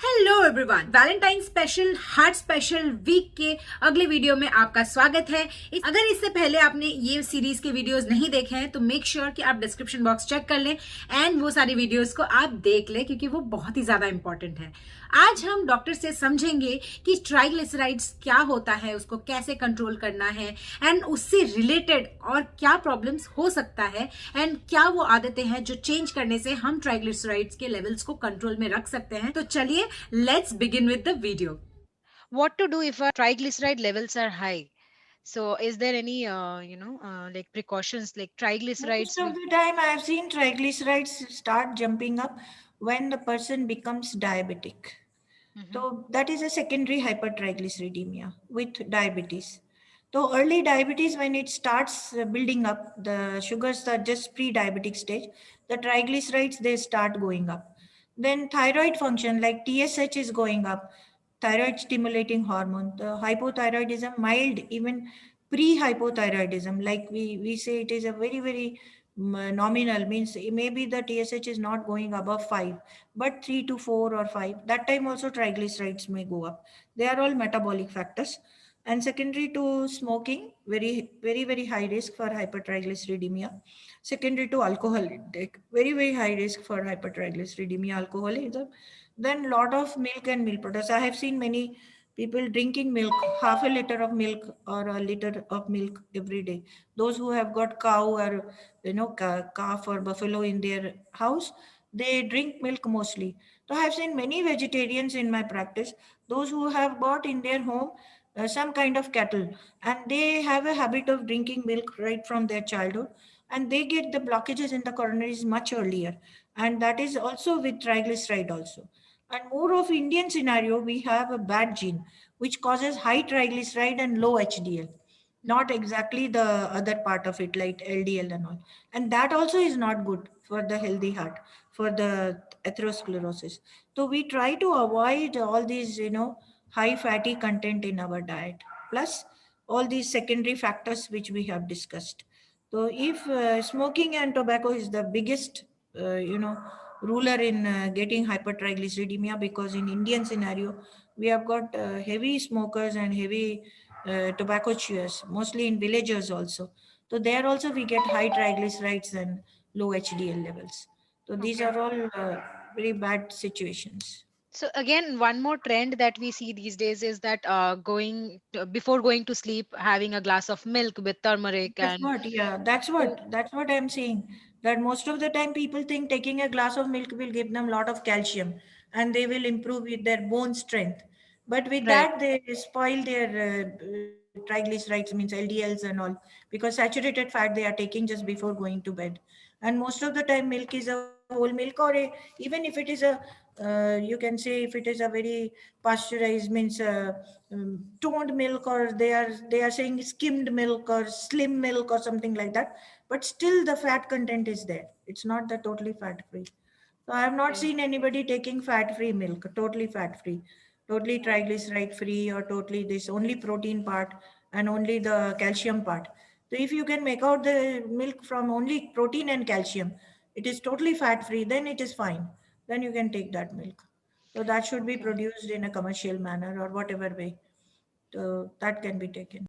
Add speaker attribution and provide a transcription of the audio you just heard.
Speaker 1: Hello everyone, Valentine special heart special week के अगले video में आपका स्वागत है। अगर इससे पहले आपने ये सीरीज के वीडियोस नहीं देखे हैं तो मेक श्योर कि आप डिस्क्रिप्शन बॉक्स चेक कर लें एंड वो सारी वीडियोस को आप देख लें क्योंकि वो बहुत ही ज्यादा इंपॉर्टेंट है। आज हम डॉक्टर से समझेंगे कि ट्राइग्लिसराइड्स क्या होता है, उसको कैसे कंट्रोल करना है एंड उससे रिलेटेड और क्या प्रॉब्लम्स हो सकता है एंड क्या वो आदतें हैं जो चेंज करने से हम ट्राइग्लिसराइड्स के लेवल्स को कंट्रोल में रख सकते हैं। तो चलिए let's begin with the video.
Speaker 2: What to do if our triglyceride levels are high? So is there any like precautions like
Speaker 3: Most
Speaker 2: triglycerides
Speaker 3: of the time, I have seen triglycerides start jumping up when the person becomes diabetic.
Speaker 2: Mhm.
Speaker 3: So that is a secondary hypertriglyceridemia with diabetes. So early diabetes, when it starts building up, the sugars are just pre-diabetic stage, the triglycerides, they start going up. Then thyroid function like TSH is going up, thyroid stimulating hormone. The hypothyroidism, mild, even pre-hypothyroidism, like we say it is a very nominal, means maybe the TSH is not going above 5, but 3 to 4 or 5. That time also triglycerides may go up. They are all metabolic factors. And secondary to smoking, very high risk for hypertriglyceridemia. Secondary to alcohol intake, very high risk for hypertriglyceridemia, alcoholism. Then lot of milk and milk products. I have seen many people drinking milk, half a liter of milk or a liter of milk every day. Those who have got cow or calf or buffalo in their house, they drink milk mostly. So I have seen many vegetarians in my practice, those who have bought in their home some kind of cattle, and they have a habit of drinking milk right from their childhood, and they get the blockages in the coronaries much earlier, and that is also with triglyceride also. And more of Indian scenario, we have a bad gene which causes high triglyceride and low HDL, not exactly the other part of it like LDL and all. And that also is not good for the healthy heart, for the atherosclerosis. So we try to avoid all these, high fatty content in our diet, plus all these secondary factors which we have discussed. So if smoking and tobacco is the biggest, ruler in getting hypertriglyceridemia, because in Indian scenario, we have got heavy smokers and heavy tobacco chewers, mostly in villages also. So there also we get high triglycerides and low HDL levels. So these
Speaker 2: Okay.
Speaker 3: are all very bad situations.
Speaker 2: So again, one more trend that we see these days is that before going to sleep, having a glass of milk with turmeric
Speaker 3: That's
Speaker 2: and
Speaker 3: what, yeah, that's what I'm saying. That most of the time people think taking a glass of milk will give them a lot of calcium and they will improve with their bone strength. But with
Speaker 2: right.
Speaker 3: that, they spoil their triglycerides, means LDLs and all, because saturated fat they are taking just before going to bed. And most of the time, milk is a whole milk, or even if it is a, you can say if it is a very pasteurized, means toned milk, or they are saying skimmed milk or slim milk or something like that, but still the fat content is there. It's not the totally fat free. So I have not
Speaker 2: Okay.
Speaker 3: seen anybody taking fat free milk, totally fat free, totally triglyceride free, or totally this only protein part and only the calcium part. So if you can make out the milk from only protein and calcium, it is totally fat free, then it is fine, then you can take that milk. So that should be
Speaker 2: Okay.
Speaker 3: produced in a commercial manner or whatever way. So that can be taken.